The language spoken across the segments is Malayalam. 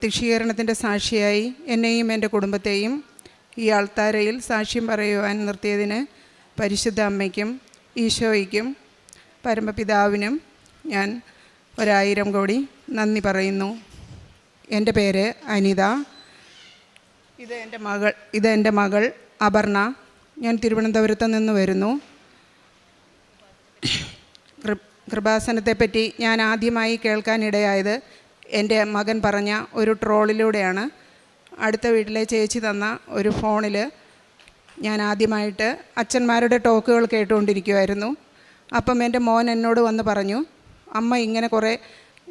പ്രത്യക്ഷീകരണത്തിൻ്റെ സാക്ഷിയായി എന്നെയും എൻ്റെ കുടുംബത്തെയും ഈ ആൾത്താരയിൽ സാക്ഷ്യം പറയുവാൻ നിർത്തിയതിന് പരിശുദ്ധ അമ്മയ്ക്കും ഈശോയ്ക്കും പരമപിതാവിനും ഞാൻ 1000 കോടി നന്ദി പറയുന്നു. എൻ്റെ പേര് അനിത. ഇത് എൻ്റെ മകൾ അപർണ. ഞാൻ തിരുവനന്തപുരത്ത് നിന്ന് വരുന്നു. കൃപാസനത്തെപ്പറ്റി ഞാൻ ആദ്യമായി കേൾക്കാനിടയായത് എൻ്റെ മകൻ പറഞ്ഞ ഒരു ട്രോളിലൂടെയാണ്. അടുത്ത വീട്ടിലെ ചേച്ചി തന്ന ഒരു ഫോണിൽ ഞാൻ ആദ്യമായിട്ട് അച്ഛന്മാരുടെ ടോക്കുകൾ കേട്ടുകൊണ്ടിരിക്കുമായിരുന്നു. അപ്പം എൻ്റെ മോൻ എന്നോട് വന്ന് പറഞ്ഞു, അമ്മ ഇങ്ങനെ കുറേ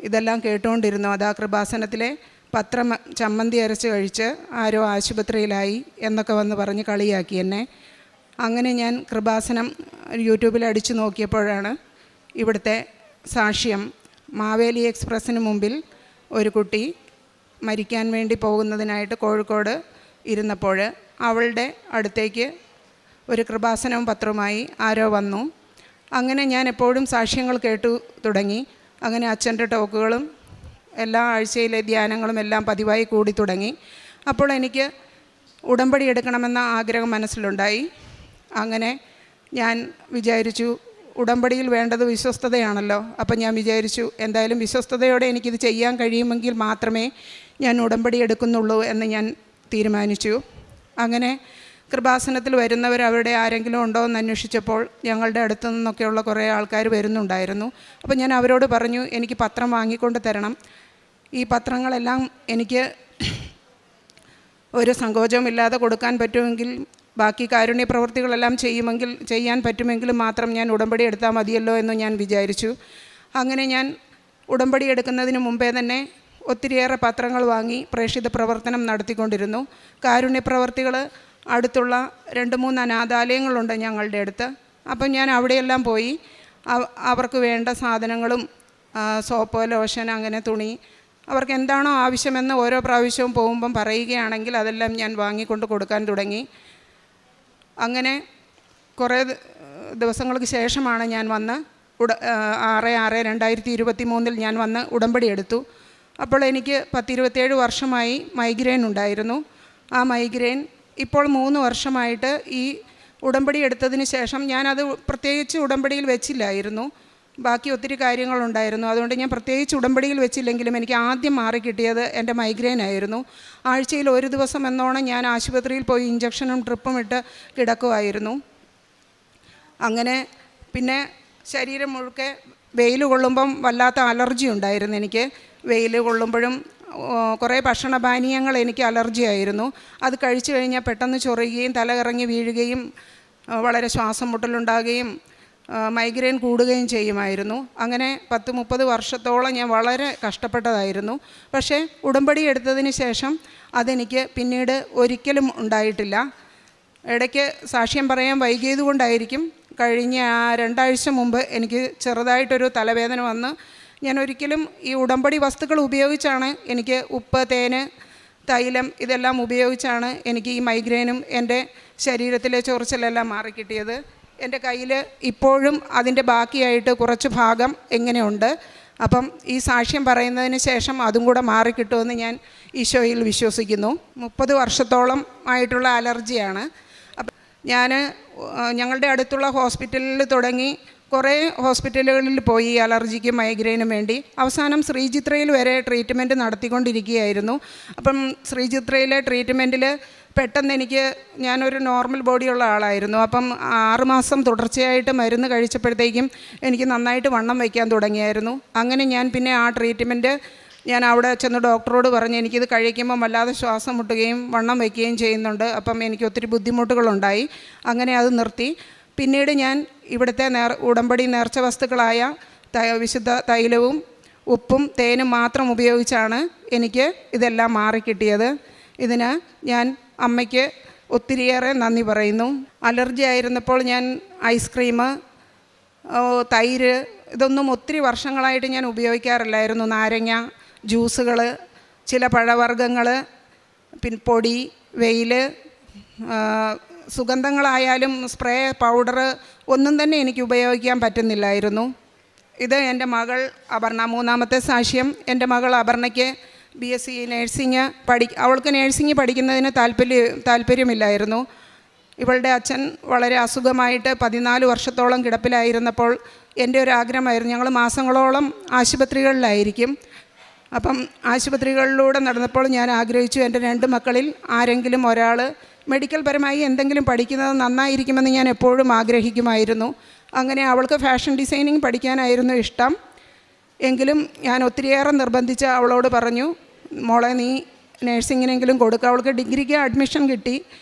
ഇതെല്ലാം കേട്ടുകൊണ്ടിരുന്നു, അതാ കൃപാസനത്തിലെ പത്രം ചമ്മന്തി അരച്ച് കഴിച്ച് ആരോ ആശുപത്രിയിലായി എന്നൊക്കെ വന്ന് പറഞ്ഞ് കളിയാക്കി എന്നെ. അങ്ങനെ ഞാൻ കൃപാസനം യൂട്യൂബിൽ അടിച്ചു നോക്കിയപ്പോഴാണ് ഇവിടുത്തെ സാക്ഷ്യം. മാവേലി എക്സ്പ്രസ്സിന് മുമ്പിൽ ഒരു കുട്ടി മരിക്കാൻ വേണ്ടി പോകുന്നതിനായിട്ട് കോഴിക്കോട് ഇരുന്നപ്പോൾ അവളുടെ അടുത്തേക്ക് ഒരു കൃപാസനവും പത്രവുമായി ആരോ വന്നു. അങ്ങനെ ഞാൻ എപ്പോഴും സാക്ഷ്യങ്ങൾ കേട്ടു തുടങ്ങി. അങ്ങനെ അച്ഛൻ്റെ ടോക്കുകളും എല്ലാ ആഴ്ചയിലെ ധ്യാനങ്ങളും എല്ലാം പതിവായി കൂടി തുടങ്ങി. അപ്പോൾ എനിക്ക് ഉടമ്പടി എടുക്കണമെന്ന ആഗ്രഹം മനസ്സിലുണ്ടായി. അങ്ങനെ ഞാൻ വിചാരിച്ചു, ഉടമ്പടിയിൽ വേണ്ടത് വിശ്വസ്തതയാണല്ലോ. അപ്പം ഞാൻ വിചാരിച്ചു, എന്തായാലും വിശ്വസ്തതയോടെ എനിക്കിത് ചെയ്യാൻ കഴിയുമെങ്കിൽ മാത്രമേ ഞാൻ ഉടമ്പടി എടുക്കുന്നുള്ളൂ എന്ന് ഞാൻ തീരുമാനിച്ചു. അങ്ങനെ കൃപാസനത്തിൽ വരുന്നവർ അവിടെ ആരെങ്കിലും ഉണ്ടോ എന്ന് അന്വേഷിച്ചപ്പോൾ ഞങ്ങളുടെ അടുത്തു നിന്നൊക്കെയുള്ള കുറേ ആൾക്കാർ വരുന്നുണ്ടായിരുന്നു. അപ്പോൾ ഞാൻ അവരോട് പറഞ്ഞു, എനിക്ക് പത്രം വാങ്ങിക്കൊണ്ട് തരണം. ഈ പത്രങ്ങളെല്ലാം എനിക്ക് ഒരു സങ്കോചമില്ലാതെ കൊടുക്കാൻ പറ്റുമെങ്കിൽ, ബാക്കി കാരുണ്യ പ്രവൃത്തികളെല്ലാം ചെയ്യാൻ പറ്റുമെങ്കിലും മാത്രം ഞാൻ ഉടമ്പടി എടുത്താൽ മതിയല്ലോ എന്ന് ഞാൻ വിചാരിച്ചു. അങ്ങനെ ഞാൻ ഉടമ്പടി എടുക്കുന്നതിന് മുമ്പേ തന്നെ ഒത്തിരിയേറെ പത്രങ്ങൾ വാങ്ങി പ്രേക്ഷിത പ്രവർത്തനം നടത്തിക്കൊണ്ടിരുന്നു. കാരുണ്യ പ്രവർത്തികൾ അടുത്തുള്ള 2-3 അനാഥാലയങ്ങളുണ്ട് ഞങ്ങളുടെ അടുത്ത്. അപ്പം ഞാൻ അവിടെയെല്ലാം പോയി അവർക്ക് വേണ്ട സാധനങ്ങളും സോപ്പ്, ലോഷൻ, അങ്ങനെ തുണി, അവർക്ക് എന്താണോ ആവശ്യമെന്ന് ഓരോ പ്രാവശ്യവും പോകുമ്പം പറയുകയാണെങ്കിൽ അതെല്ലാം ഞാൻ വാങ്ങിക്കൊണ്ട് കൊടുക്കാൻ തുടങ്ങി. അങ്ങനെ കുറേ ദിവസങ്ങൾക്ക് ശേഷമാണ് ഞാൻ വന്ന് 6/6/2023 ഞാൻ വന്ന് ഉടമ്പടി എടുത്തു. അപ്പോൾ എനിക്ക് 10-27 വർഷമായി മൈഗ്രെയിൻ ഉണ്ടായിരുന്നു. ആ മൈഗ്രെയിൻ ഇപ്പോൾ 3 വർഷമായിട്ട് ഈ ഉടമ്പടി എടുത്തതിന് ശേഷം ഞാനത് പ്രത്യേകിച്ച് ഉടമ്പടിയിൽ വെച്ചില്ലായിരുന്നു. ബാക്കി ഒത്തിരി കാര്യങ്ങളുണ്ടായിരുന്നു. അതുകൊണ്ട് ഞാൻ പ്രത്യേകിച്ച് ഉടമ്പടിയിൽ വെച്ചില്ലെങ്കിലും എനിക്ക് ആദ്യം മാറിക്കിട്ടിയത് എൻ്റെ മൈഗ്രെയിൻ ആയിരുന്നു. ആഴ്ചയിൽ ഒരു ദിവസം എന്നോണം ഞാൻ ആശുപത്രിയിൽ പോയി ഇഞ്ചക്ഷനും ട്രിപ്പും ഇട്ട് കിടക്കുമായിരുന്നു. അങ്ങനെ പിന്നെ ശരീരം മുഴുക്കെ വെയിൽ കൊള്ളുമ്പം വല്ലാത്ത അലർജി ഉണ്ടായിരുന്നു എനിക്ക്. വെയിൽ കൊള്ളുമ്പോഴും കുറേ ഭക്ഷണപാനീയങ്ങൾ എനിക്ക് അലർജി ആയിരുന്നു. അത് കഴിച്ചു കഴിഞ്ഞാൽ പെട്ടെന്ന് ചൊറിയുകയും തലകറങ്ങി വീഴുകയും വളരെ ശ്വാസം മുട്ടലുണ്ടാകുകയും മൈഗ്രെയിൻ കൂടുകയും ചെയ്യുമായിരുന്നു. അങ്ങനെ 10-30 വർഷത്തോളം ഞാൻ വളരെ കഷ്ടപ്പെട്ടതായിരുന്നു. പക്ഷേ ഉടമ്പടി എടുത്തതിന് ശേഷം അതെനിക്ക് പിന്നീട് ഒരിക്കലും ഉണ്ടായിട്ടില്ല. ഇടയ്ക്ക് സാക്ഷ്യം പറയാൻ വൈകിയത് കൊണ്ടായിരിക്കും, കഴിഞ്ഞ 2 ആഴ്ച മുമ്പ് എനിക്ക് ചെറുതായിട്ടൊരു തലവേദന വന്ന് ഞാൻ ഒരിക്കലും ഈ ഉടമ്പടി വസ്തുക്കൾ ഉപയോഗിച്ചാണ്, എനിക്ക് ഉപ്പ്, തേന്, തൈലം ഇതെല്ലാം ഉപയോഗിച്ചാണ് എനിക്ക് ഈ മൈഗ്രെയിനും എൻ്റെ ശരീരത്തിലെ ചൊറിച്ചിലെല്ലാം മാറിക്കിട്ടിയത്. എൻ്റെ കയ്യിൽ ഇപ്പോഴും അതിൻ്റെ ബാക്കിയായിട്ട് കുറച്ച് ഭാഗം എങ്ങനെയുണ്ട്. അപ്പം ഈ സാക്ഷ്യം പറയുന്നതിന് ശേഷം അതും കൂടെ മാറിക്കിട്ടുമെന്ന് ഞാൻ ഈശോയിൽ വിശ്വസിക്കുന്നു. 30 വർഷത്തോളം ആയിട്ടുള്ള അലർജിയാണ്. അപ്പം ഞങ്ങളുടെ അടുത്തുള്ള ഹോസ്പിറ്റലിൽ തുടങ്ങി കുറേ ഹോസ്പിറ്റലുകളിൽ പോയി അലർജിക്കും മൈഗ്രെയിനും വേണ്ടി. അവസാനം ശ്രീചിത്രയിൽ വരെ ട്രീറ്റ്മെൻറ്റ് നടത്തിക്കൊണ്ടിരിക്കുകയായിരുന്നു. അപ്പം ശ്രീചിത്രയിലെ ട്രീറ്റ്മെൻറ്റിൽ പെട്ടെന്ന് ഞാനൊരു നോർമൽ ബോഡിയുള്ള ആളായിരുന്നു. അപ്പം 6 മാസം തുടർച്ചയായിട്ട് മരുന്ന് കഴിച്ചപ്പോഴത്തേക്കും എനിക്ക് നന്നായിട്ട് വണ്ണം വയ്ക്കാൻ തുടങ്ങിയായിരുന്നു. അങ്ങനെ ഞാൻ പിന്നെ ആ ട്രീറ്റ്മെൻറ്റ് ഞാൻ അവിടെ ചെന്ന് ഡോക്ടറോട് പറഞ്ഞ്, എനിക്കിത് കഴിക്കുമ്പം വല്ലാതെ ശ്വാസം മുട്ടുകയും വണ്ണം വയ്ക്കുകയും ചെയ്യുന്നുണ്ട്, അപ്പം എനിക്ക് ഒത്തിരി ബുദ്ധിമുട്ടുകളുണ്ടായി. അങ്ങനെ അത് നിർത്തി. പിന്നീട് ഞാൻ ഇവിടുത്തെ ഉടമ്പടി നേർച്ച വസ്തുക്കളായ വിശുദ്ധ തൈലവും ഉപ്പും തേനും മാത്രം ഉപയോഗിച്ചാണ് എനിക്ക് ഇതെല്ലാം മാറിക്കിട്ടിയത്. ഇതിന് ഞാൻ അമ്മയ്ക്ക് ഒത്തിരിയേറെ നന്ദി പറയുന്നു. അലർജി ആയിരുന്നപ്പോൾ ഞാൻ ഐസ്ക്രീം, തൈര് ഇതൊന്നും ഒത്തിരി വർഷങ്ങളായിട്ട് ഞാൻ ഉപയോഗിക്കാറില്ലായിരുന്നു. നാരങ്ങ ജ്യൂസുകൾ, ചില പഴവർഗ്ഗങ്ങൾ, പിന്നെ പൊടി, വെയിൽ, സുഗന്ധങ്ങളായാലും സ്പ്രേ, പൗഡർ ഒന്നും തന്നെ എനിക്ക് ഉപയോഗിക്കാൻ പറ്റുന്നില്ലായിരുന്നു. ഇത് എൻ്റെ മകൾ അപർണ, 3ാമത്തെ സാക്ഷ്യം. എൻ്റെ മകൾ അപർണയ്ക്ക് BSc നേഴ്സിംഗ് അവൾക്ക് നേഴ്സിംഗ് പഠിക്കുന്നതിന് താല്പര്യമില്ലായിരുന്നു. ഇവളുടെ അച്ഛൻ വളരെ അസുഖമായിട്ട് 14 വർഷത്തോളം കിടപ്പിലായിരുന്നപ്പോൾ എൻ്റെ ഒരു ആഗ്രഹമായിരുന്നു, ഞങ്ങൾ മാസങ്ങളോളം ആശുപത്രികളിലായിരിക്കും. അപ്പം ആശുപത്രികളിലൂടെ നടന്നപ്പോൾ ഞാൻ ആഗ്രഹിച്ചു, എൻ്റെ 2 മക്കളിൽ ആരെങ്കിലും ഒരാൾ മെഡിക്കൽ പരമായി എന്തെങ്കിലും പഠിക്കുന്നത് നന്നായിരിക്കുമെന്ന് ഞാൻ എപ്പോഴും ആഗ്രഹിക്കുമായിരുന്നു. അങ്ങനെ അവൾക്ക് ഫാഷൻ ഡിസൈനിങ് പഠിക്കാനായിരുന്നു ഇഷ്ടം. എങ്കിലും ഞാൻ ഒത്തിരിയേറെ നിർബന്ധിച്ച് അവളോട് പറഞ്ഞു, മോളെ നീ നേഴ്സിങ്ങിനെങ്കിലും കൊടുക്കുക. അവൾക്ക് ഡിഗ്രിക്ക് അഡ്മിഷൻ കിട്ടി,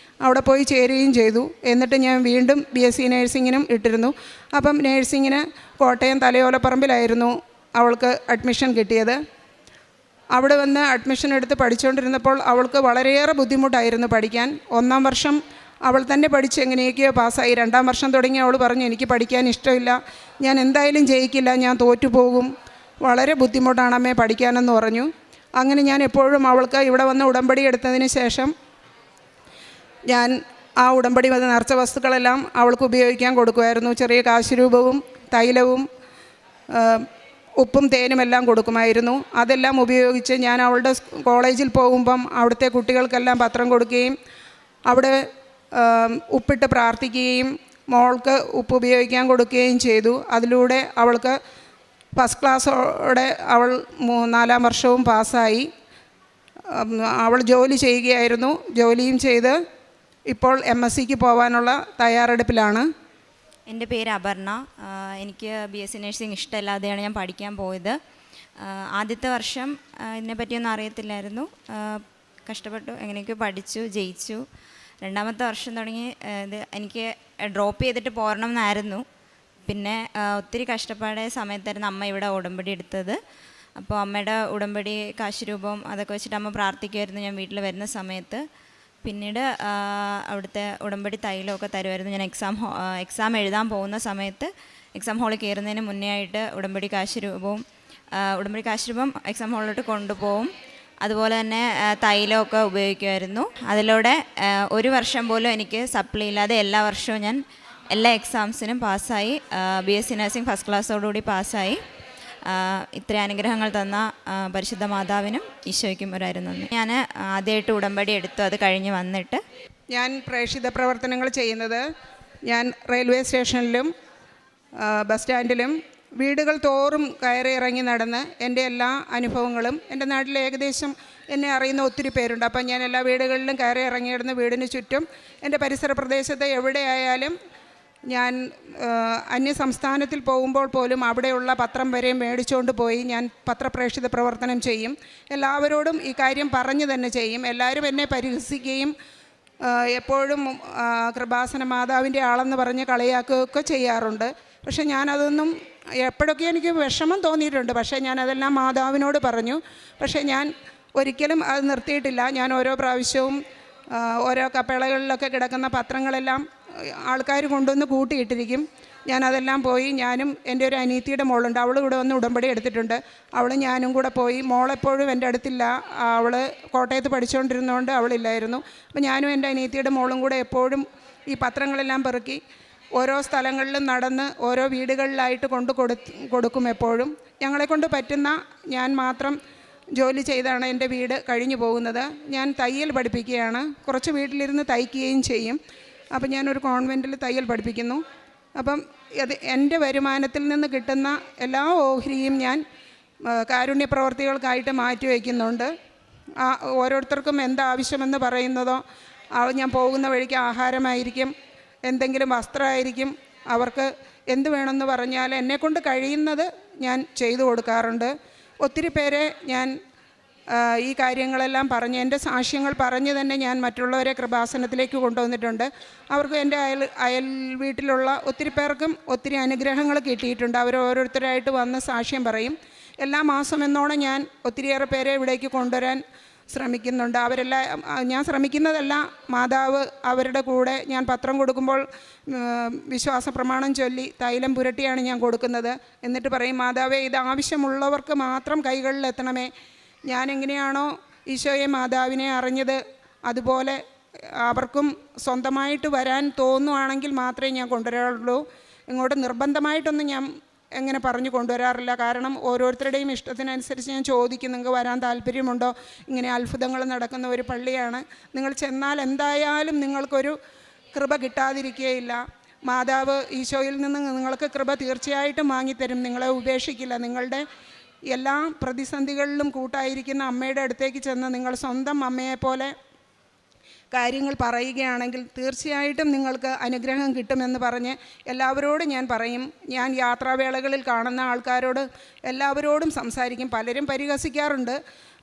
അവിടെ പോയി ചേരുകയും ചെയ്തു. എന്നിട്ട് ഞാൻ വീണ്ടും BSc നേഴ്സിങ്ങിനും ഇട്ടിരുന്നു. അപ്പം നേഴ്സിങ്ങിന് കോട്ടയം തലയോലപ്പറമ്പിലായിരുന്നു അവൾക്ക് അഡ്മിഷൻ കിട്ടിയത്. അവിടെ വന്ന് അഡ്മിഷൻ എടുത്ത് പഠിച്ചുകൊണ്ടിരുന്നപ്പോൾ അവൾക്ക് വളരെയേറെ ബുദ്ധിമുട്ടായിരുന്നു പഠിക്കാൻ. 1-ാം വർഷം അവൾ തന്നെ പഠിച്ച് എങ്ങനെയൊക്കെയോ പാസ്സായി. 2-ാം വർഷം തുടങ്ങി അവൾ പറഞ്ഞു, എനിക്ക് പഠിക്കാൻ ഇഷ്ടമില്ല, ഞാൻ എന്തായാലും ജയിക്കില്ല, ഞാൻ തോറ്റുപോകും, വളരെ ബുദ്ധിമുട്ടാണ് അമ്മേ പഠിക്കാനെന്ന് പറഞ്ഞു. അങ്ങനെ ഞാൻ എപ്പോഴും അവൾക്ക് ഇവിടെ വന്ന് ഉടമ്പടി എടുത്തതിന് ശേഷം ഞാൻ ആ ഉടമ്പടി വന്ന് നിറച്ച വസ്തുക്കളെല്ലാം അവൾക്ക് ഉപയോഗിക്കാൻ കൊടുക്കുമായിരുന്നു. ചെറിയ കാശുരൂപവും തൈലവും ഉപ്പും തേനും എല്ലാം കൊടുക്കുമായിരുന്നു. അതെല്ലാം ഉപയോഗിച്ച് ഞാൻ അവളുടെ കോളേജിൽ പോകുമ്പം അവിടുത്തെ കുട്ടികൾക്കെല്ലാം പത്രം കൊടുക്കുകയും അവിടെ ഉപ്പിട്ട് പ്രാർത്ഥിക്കുകയും മോൾക്ക് ഉപ്പ് ഉപയോഗിക്കാൻ കൊടുക്കുകയും ചെയ്തു. അതിലൂടെ അവൾക്ക് ഫസ്റ്റ് ക്ലാസ്സോടെ അവൾ 4-ാം വർഷവും പാസ്സായി. അവൾ ജോലി ചെയ്യുകയായിരുന്നു. ജോലിയും ചെയ്ത് ഇപ്പോൾ MScക്ക് പോകാനുള്ള തയ്യാറെടുപ്പിലാണ്. എൻ്റെ പേര് അപർണ. എനിക്ക് BSc നഴ്സിംഗ് ഇഷ്ടമല്ലാതെയാണ് ഞാൻ പഠിക്കാൻ പോയത്. ആദ്യത്തെ വർഷം ഇതിനെപ്പറ്റിയൊന്നും അറിയത്തില്ലായിരുന്നു. കഷ്ടപ്പെട്ടു, എങ്ങനെയൊക്കെ പഠിച്ചു, ജയിച്ചു. 2-ാമത്തെ വർഷം തുടങ്ങി എനിക്ക് ഡ്രോപ്പ് ചെയ്തിട്ട് പോരണം എന്നായിരുന്നു. പിന്നെ ഒത്തിരി കഷ്ടപ്പാടായ സമയത്തായിരുന്നു അമ്മ ഇവിടെ ഉടമ്പടി എടുത്തത്. അപ്പോൾ അമ്മയുടെ ഉടമ്പടി കാശുരൂപം അതൊക്കെ വെച്ചിട്ട് അമ്മ പ്രാർത്ഥിക്കുമായിരുന്നു ഞാൻ വീട്ടിൽ വരുന്ന സമയത്ത്. പിന്നീട് അവിടുത്തെ ഉടമ്പടി തൈലമൊക്കെ തരുമായിരുന്നു. ഞാൻ എക്സാം എഴുതാൻ പോകുന്ന സമയത്ത് എക്സാം ഹാളിൽ കയറുന്നതിന് മുന്നേ ആയിട്ട് ഉടമ്പടി കാശുരൂപം എക്സാം ഹാളിലോട്ട് കൊണ്ടുപോകും. അതുപോലെ തന്നെ തൈലമൊക്കെ ഉപയോഗിക്കുമായിരുന്നു. അതിലൂടെ 1 വർഷം പോലും എനിക്ക് സപ്ലി ഇല്ലാതെ എല്ലാ വർഷവും ഞാൻ എല്ലാ എക്സാംസിനും പാസ്സായി. BSc നഴ്സിംഗ് ഫസ്റ്റ് ക്ലാസ്സോടുകൂടി പാസ്സായി. ഇത്ര അനുഗ്രഹങ്ങൾ തന്ന പരിശുദ്ധ മാതാവിനും ഈശോയ്ക്കും ഒരായിരുന്നു നന്ദി. ഞാൻ ആദ്യമായിട്ട് ഉടമ്പടി എടുത്തു. അത് കഴിഞ്ഞ് വന്നിട്ട് ഞാൻ പ്രേക്ഷിത പ്രവർത്തനങ്ങൾ ചെയ്യുന്നത് ഞാൻ റെയിൽവേ സ്റ്റേഷനിലും ബസ് സ്റ്റാൻഡിലും വീടുകൾ തോറും കയറി ഇറങ്ങി നടന്ന് എൻ്റെ എല്ലാ അനുഭവങ്ങളും, എൻ്റെ നാട്ടിൽ ഏകദേശം എന്നെ അറിയുന്ന ഒത്തിരി പേരുണ്ട്. അപ്പം ഞാൻ എല്ലാ വീടുകളിലും കയറി ഇറങ്ങിയിടുന്ന വീടിന് ചുറ്റും എൻ്റെ പരിസര പ്രദേശത്ത് എവിടെയായാലും ഞാൻ അന്യ സംസ്ഥാനത്തിൽ പോകുമ്പോൾ പോലും അവിടെയുള്ള പത്രം വരെ മേടിച്ചുകൊണ്ട് പോയി ഞാൻ പത്രപ്രേക്ഷിത പ്രവർത്തനം ചെയ്യും. എല്ലാവരോടും ഈ കാര്യം പറഞ്ഞു തന്നെ ചെയ്യും. എല്ലാവരും എന്നെ പരിഹസിക്കുകയും എപ്പോഴും കൃപാസന മാതാവിൻ്റെ ആളെന്ന് പറഞ്ഞ് കളിയാക്കുകയൊക്കെ ചെയ്യാറുണ്ട്. പക്ഷേ ഞാനതൊന്നും എപ്പോഴൊക്കെ എനിക്ക് വിഷമം തോന്നിയിട്ടുണ്ട്. പക്ഷേ ഞാനതെല്ലാം മാതാവിനോട് പറഞ്ഞു. പക്ഷേ ഞാൻ ഒരിക്കലും അത് നിർത്തിയിട്ടില്ല. ഞാൻ ഓരോ പ്രാവശ്യവും ഓരോ കപ്പേളകളിലൊക്കെ കിടക്കുന്ന പത്രങ്ങളെല്ലാം ആൾക്കാർ കൊണ്ടുവന്ന് കൂട്ടിയിട്ടിരിക്കും. ഞാനതെല്ലാം പോയി, ഞാനും എൻ്റെ ഒരു അനിയത്തിയുടെ മോളുണ്ട്, അവൾ ഇവിടെ വന്ന് ഉടമ്പടി എടുത്തിട്ടുണ്ട്. അവളും ഞാനും കൂടെ പോയി. മോളെപ്പോഴും എൻ്റെ അടുത്തില്ല, അവൾ കോട്ടയത്ത് പഠിച്ചുകൊണ്ടിരുന്നതുകൊണ്ട് അവളില്ലായിരുന്നു. അപ്പോൾ ഞാനും എൻ്റെ അനിയത്തിയുടെ മോളും കൂടെ എപ്പോഴും ഈ പത്രങ്ങളെല്ലാം പെറുക്കി ഓരോ സ്ഥലങ്ങളിലും നടന്ന് ഓരോ വീടുകളിലായിട്ട് കൊടുക്കും. എപ്പോഴും ഞങ്ങളെക്കൊണ്ട് പറ്റുന്ന, ഞാൻ മാത്രം ജോലി ചെയ്താണ് എൻ്റെ വീട് കഴിഞ്ഞു പോകുന്നത്. ഞാൻ തയ്യൽ പഠിപ്പിക്കുകയാണ്, കുറച്ച് വീട്ടിലിരുന്ന് തയ്ക്കുകയും ചെയ്യും. അപ്പം ഞാനൊരു കോൺവെൻറ്റിൽ തയ്യൽ പഠിപ്പിക്കുന്നു. അപ്പം അത് എൻ്റെ വരുമാനത്തിൽ നിന്ന് കിട്ടുന്ന എല്ലാ ഓഹരിയും ഞാൻ കാരുണ്യ പ്രവർത്തികൾക്കായിട്ട് മാറ്റി വയ്ക്കുന്നുണ്ട്. ഓരോരുത്തർക്കും എന്താവശ്യമെന്ന് പറയുന്നതോ, ഞാൻ പോകുന്ന വഴിക്ക് ആഹാരമായിരിക്കും, എന്തെങ്കിലും വസ്ത്രമായിരിക്കും, അവർക്ക് എന്ത് വേണമെന്ന് പറഞ്ഞാൽ എന്നെക്കൊണ്ട് കഴിയുന്നത് ഞാൻ ചെയ്തു കൊടുക്കാറുണ്ട്. ഒത്തിരി പേരെ ഞാൻ ഈ കാര്യങ്ങളെല്ലാം പറഞ്ഞ്, എൻ്റെ സാക്ഷ്യങ്ങൾ പറഞ്ഞ് തന്നെ ഞാൻ മറ്റുള്ളവരെ കൃപാസനത്തിലേക്ക് കൊണ്ടുവന്നിട്ടുണ്ട്. അവർക്ക് എൻ്റെ അയൽ വീട്ടിലുള്ള ഒത്തിരി പേർക്കും ഒത്തിരി അനുഗ്രഹങ്ങൾ കിട്ടിയിട്ടുണ്ട്. അവർ ഓരോരുത്തരായിട്ട് വന്ന് സാക്ഷ്യം പറയും. എല്ലാ മാസം എന്നോണം ഞാൻ ഒത്തിരിയേറെ പേരെ ഇവിടേക്ക് കൊണ്ടുവരാൻ ശ്രമിക്കുന്നുണ്ട്. ഞാൻ ശ്രമിക്കുന്നതല്ല, മാതാവ് അവരുടെ കൂടെ, ഞാൻ പത്രം കൊടുക്കുമ്പോൾ വിശ്വാസ പ്രമാണം ചൊല്ലി തൈലം പുരട്ടിയാണ് ഞാൻ കൊടുക്കുന്നത്. എന്നിട്ട് പറയും, മാതാവേ ഇത് ആവശ്യമുള്ളവർക്ക് മാത്രം കൈകളിൽ എത്തണമേ. ഞാനെങ്ങനെയാണോ ഈശോയെ മാതാവിനെ അറിഞ്ഞത് അതുപോലെ അവർക്കും സ്വന്തമായിട്ട് വരാൻ തോന്നുവാണെങ്കിൽ മാത്രമേ ഞാൻ കൊണ്ടുവരാറുള്ളൂ. ഇങ്ങോട്ട് നിർബന്ധമായിട്ടൊന്നും ഞാൻ എങ്ങനെ പറഞ്ഞു കൊണ്ടുവരാറില്ല. കാരണം ഓരോരുത്തരുടെയും ഇഷ്ടത്തിനനുസരിച്ച് ഞാൻ ചോദിക്കും, നിങ്ങൾക്ക് വരാൻ താല്പര്യമുണ്ടോ? ഇങ്ങനെ അത്ഭുതങ്ങൾ നടക്കുന്ന ഒരു പള്ളിയാണ്. നിങ്ങൾ ചെന്നാൽ എന്തായാലും നിങ്ങൾക്കൊരു കൃപ കിട്ടാതിരിക്കുകയില്ല. മാതാവ് ഈശോയിൽ നിന്ന് നിങ്ങൾക്ക് കൃപ തീർച്ചയായിട്ടും വാങ്ങിത്തരും. നിങ്ങളെ ഉപേക്ഷിക്കില്ല. നിങ്ങളുടെ എല്ലാ പ്രതിസന്ധികളിലും കൂട്ടായിരിക്കുന്ന അമ്മയുടെ അടുത്തേക്ക് ചെന്ന് നിങ്ങൾ സ്വന്തം അമ്മയെപ്പോലെ കാര്യങ്ങൾ പറയുകയാണെങ്കിൽ തീർച്ചയായിട്ടും നിങ്ങൾക്ക് അനുഗ്രഹം കിട്ടുമെന്ന് പറഞ്ഞ് എല്ലാവരോടും ഞാൻ പറയും. ഞാൻ യാത്രാവേളകളിൽ കാണുന്ന ആൾക്കാരോട് എല്ലാവരോടും സംസാരിക്കും. പലരും പരിഹസിക്കാറുണ്ട്,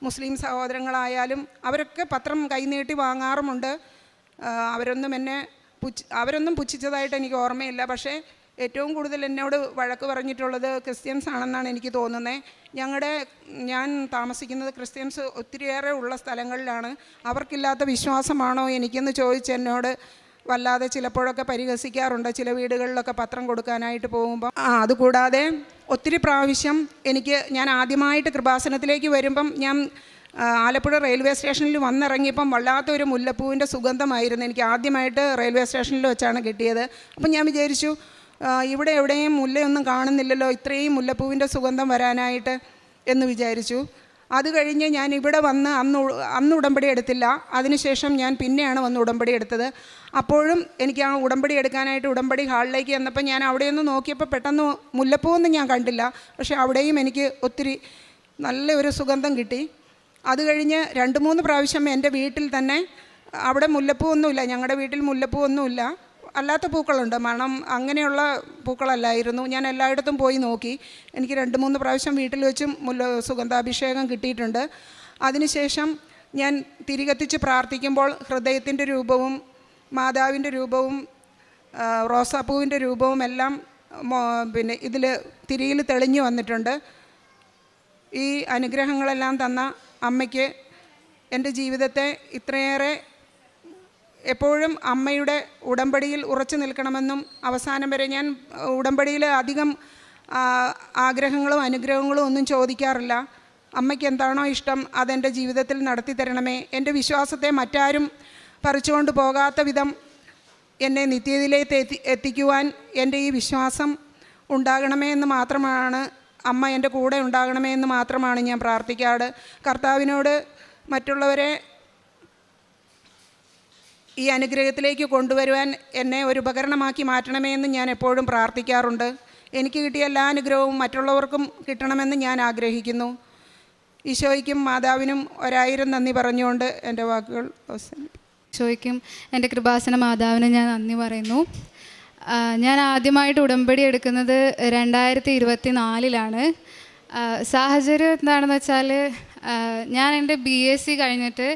മുസ്ലിം സഹോദരങ്ങളായാലും അവരൊക്കെ പത്രം കൈനീട്ടി വാങ്ങാറുമുണ്ട്. അവരൊന്നും പുച്ഛിച്ചതായിട്ട് എനിക്ക് ഓർമ്മയില്ല. പക്ഷേ ഏറ്റവും കൂടുതൽ എന്നോട് വഴക്ക് പറഞ്ഞിട്ടുള്ളത് ക്രിസ്ത്യൻസ് ആണെന്നാണ് എനിക്ക് തോന്നുന്നത്. ഞാൻ താമസിക്കുന്നത് ക്രിസ്ത്യൻസ് ഒത്തിരിയേറെ ഉള്ള സ്ഥലങ്ങളിലാണ്. അവർക്കില്ലാത്ത വിശ്വാസമാണോ എനിക്കെന്ന് ചോദിച്ച് എന്നോട് വല്ലാതെ ചിലപ്പോഴൊക്കെ പരിഹസിക്കാറുണ്ട്, ചില വീടുകളിലൊക്കെ പത്രം കൊടുക്കാനായിട്ട് പോകുമ്പോൾ. അതുകൂടാതെ ഒത്തിരി പ്രാവശ്യം ഞാൻ ആദ്യമായിട്ട് കൃപാസനത്തിലേക്ക് വരുമ്പം ഞാൻ ആലപ്പുഴ റെയിൽവേ സ്റ്റേഷനിൽ വന്നിറങ്ങിയപ്പം വല്ലാത്തൊരു മുല്ലപ്പൂവിൻ്റെ സുഗന്ധമായിരുന്നു എനിക്ക് ആദ്യമായിട്ട് റെയിൽവേ സ്റ്റേഷനിൽ വെച്ചാണ് കിട്ടിയത്. അപ്പം ഞാൻ വിചാരിച്ചു, ഇവിടെ എവിടെയും മുല്ലയൊന്നും കാണുന്നില്ലല്ലോ, ഇത്രയും മുല്ലപ്പൂവിൻ്റെ സുഗന്ധം വരാനായിട്ട് എന്ന് വിചാരിച്ചു. അത് കഴിഞ്ഞ് ഞാൻ ഇവിടെ വന്ന് അന്ന് ഉടമ്പടി എടുത്തില്ല. അതിനുശേഷം ഞാൻ പിന്നെയാണ് വന്ന് ഉടമ്പടി എടുത്തത്. അപ്പോഴും എനിക്ക് ആ ഉടമ്പടി എടുക്കാനായിട്ട് ഉടമ്പടി ഹാളിലേക്ക് ചെന്നപ്പോൾ ഞാൻ അവിടെയൊന്ന് നോക്കിയപ്പോൾ പെട്ടെന്ന് മുല്ലപ്പൂവൊന്നും ഞാൻ കണ്ടില്ല. പക്ഷേ അവിടെയും എനിക്ക് ഒത്തിരി നല്ലൊരു സുഗന്ധം കിട്ടി. അത് കഴിഞ്ഞ് 2-3 പ്രാവശ്യം എൻ്റെ വീട്ടിൽ തന്നെ, അവിടെ മുല്ലപ്പൂവൊന്നുമില്ല, ഞങ്ങളുടെ വീട്ടിൽ മുല്ലപ്പൂവൊന്നുമില്ല, അല്ലാത്ത പൂക്കളുണ്ട്, മണം അങ്ങനെയുള്ള പൂക്കളല്ലായിരുന്നു. ഞാൻ എല്ലായിടത്തും പോയി നോക്കി. എനിക്ക് 2-3 പ്രാവശ്യം വീട്ടിൽ വെച്ചും സുഗന്ധാഭിഷേകം കിട്ടിയിട്ടുണ്ട്. അതിനുശേഷം ഞാൻ തിരികത്തിച്ച് പ്രാർത്ഥിക്കുമ്പോൾ ഹൃദയത്തിൻ്റെ രൂപവും മാതാവിൻ്റെ രൂപവും റോസാപ്പൂവിൻ്റെ രൂപവും എല്ലാം ഇതിൽ തിരിയിൽ തെളിഞ്ഞു വന്നിട്ടുണ്ട്. ഈ അനുഗ്രഹങ്ങളെല്ലാം തന്ന അമ്മയ്ക്ക് എൻ്റെ ജീവിതത്തെ ഇത്രയേറെ എപ്പോഴും അമ്മയുടെ ഉടമ്പടിയിൽ ഉറച്ചു നിൽക്കണമെന്നും അവസാനം വരെ ഞാൻ ഉടമ്പടിയിൽ അധികം ആഗ്രഹങ്ങളും അനുഗ്രഹങ്ങളും ഒന്നും ചോദിക്കാറില്ല. അമ്മയ്ക്ക് എന്താണോ ഇഷ്ടം അതെൻ്റെ ജീവിതത്തിൽ നടത്തി തരണമേ. എൻ്റെ വിശ്വാസത്തെ മറ്റാരും പറിച്ചുകൊണ്ട് പോകാത്ത വിധം എന്നെ നിത്യതയിലേക്ക് എത്തിക്കുവാൻ എൻ്റെ ഈ വിശ്വാസം ഉണ്ടാകണമേ എന്ന് മാത്രമാണ്, അമ്മ എൻ്റെ കൂടെ ഉണ്ടാകണമേ എന്ന് മാത്രമാണ് ഞാൻ പ്രാർത്ഥിക്കാറ്. കർത്താവിനോട് മറ്റുള്ളവരെ ഈ അനുഗ്രഹത്തിലേക്ക് കൊണ്ടുവരുവാൻ എന്നെ ഒരു ഉപകരണമാക്കി മാറ്റണമേ എന്ന് ഞാൻ എപ്പോഴും പ്രാർത്ഥിക്കാറുണ്ട്. എനിക്ക് കിട്ടിയ എല്ലാ അനുഗ്രഹവും മറ്റുള്ളവർക്കും കിട്ടണമെന്ന് ഞാൻ ആഗ്രഹിക്കുന്നു. ഈശോയ്ക്കും മാതാവിനും 1000 നന്ദി പറഞ്ഞുകൊണ്ട് എൻ്റെ വാക്കുകൾ അവസാനിപ്പിക്കും. ഈശോയ്ക്കും എൻ്റെ കൃപാസന മാതാവിനും ഞാൻ നന്ദി പറയുന്നു. ഞാൻ ആദ്യമായിട്ട് ഉടമ്പടി എടുക്കുന്നത് 2024 സാഹചര്യം എന്താണെന്ന് വെച്ചാൽ, ഞാൻ എൻ്റെ BSc കഴിഞ്ഞിട്ട്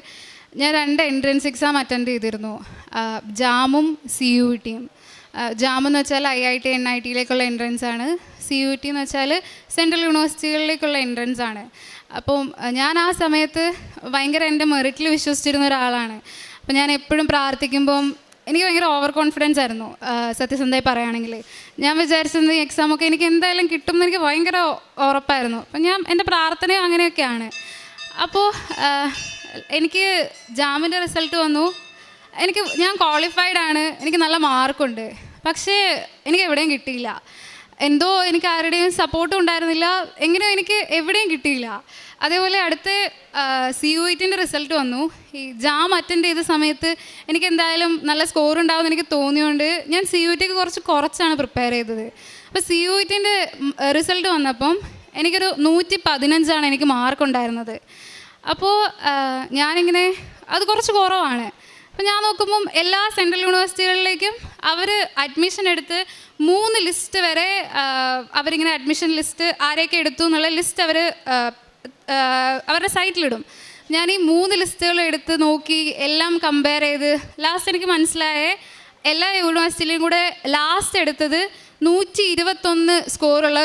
ഞാൻ 2 എൻട്രൻസ് എക്സാം അറ്റൻഡ് ചെയ്തിരുന്നു. ജാമും CUETയും. ജാം എന്ന് വെച്ചാൽ IIT NITയിലേക്കുള്ള എൻട്രൻസ് ആണ്. CUET എന്ന് വെച്ചാൽ സെൻട്രൽ യൂണിവേഴ്സിറ്റികളിലേക്കുള്ള എൻട്രൻസ് ആണ്. അപ്പം ഞാൻ ആ സമയത്ത് ഭയങ്കര എൻ്റെ മെറിറ്റിൽ വിശ്വസിച്ചിരുന്ന ഒരാളാണ്. അപ്പം ഞാൻ എപ്പോഴും പ്രാർത്ഥിക്കുമ്പം എനിക്ക് ഭയങ്കര ഓവർ കോൺഫിഡൻസ് ആയിരുന്നു. സത്യസന്ധമായി പറയുകയാണെങ്കിൽ ഞാൻ വിചാരിച്ചിരുന്നത് ഈ എക്സാമൊക്കെ എനിക്ക് എന്തായാലും കിട്ടും എന്ന് എനിക്ക് ഭയങ്കര ഉറപ്പായിരുന്നു. അപ്പം എൻ്റെ പ്രാർത്ഥനയും അങ്ങനെയൊക്കെയാണ്. അപ്പോൾ എനിക്ക് ജാമിൻ്റെ റിസൾട്ട് വന്നു. ഞാൻ ക്വാളിഫൈഡ് ആണ്, എനിക്ക് നല്ല മാർക്കുണ്ട്. പക്ഷേ എനിക്ക് എവിടെയും കിട്ടിയില്ല. എന്തോ എനിക്ക് ആരുടെയും സപ്പോർട്ടും ഉണ്ടായിരുന്നില്ല, എങ്ങനെയോ എനിക്ക് എവിടെയും കിട്ടിയില്ല. അതേപോലെ അടുത്ത CUETൻ്റെ റിസൾട്ട് വന്നു. ഈ ജാം അറ്റൻഡ് ചെയ്ത സമയത്ത് എനിക്ക് എന്തായാലും നല്ല സ്കോർ ഉണ്ടാവുമെന്ന് എനിക്ക് തോന്നിയോണ്ട് ഞാൻ CUETക്ക് കുറച്ചാണ് പ്രിപ്പയർ ചെയ്തത്. അപ്പോൾ CUETൻ്റെ റിസൾട്ട് വന്നപ്പം എനിക്കൊരു 115 എനിക്ക് മാർക്കുണ്ടായിരുന്നത്. അപ്പോൾ ഞാനിങ്ങനെ അത് കുറച്ച് കുറവാണ്. അപ്പോൾ ഞാൻ നോക്കുമ്പം എല്ലാ സെൻട്രൽ യൂണിവേഴ്സിറ്റികളിലേക്കും അവർ അഡ്മിഷൻ എടുത്ത് 3 ലിസ്റ്റ് വരെ അവരിങ്ങനെ അഡ്മിഷൻ ലിസ്റ്റ് ആരെയൊക്കെ എടുത്തു എന്നുള്ള ലിസ്റ്റ് അവരുടെ സൈറ്റിലിടും. ഞാൻ ഈ 3 ലിസ്റ്റുകൾ എടുത്ത് നോക്കി എല്ലാം കമ്പയർ ചെയ്ത് ലാസ്റ്റ് എനിക്ക് മനസ്സിലായേ എല്ലാ യൂണിവേഴ്സിറ്റിയിലും കൂടെ ലാസ്റ്റ് എടുത്തത് 121 സ്കോറുള്ള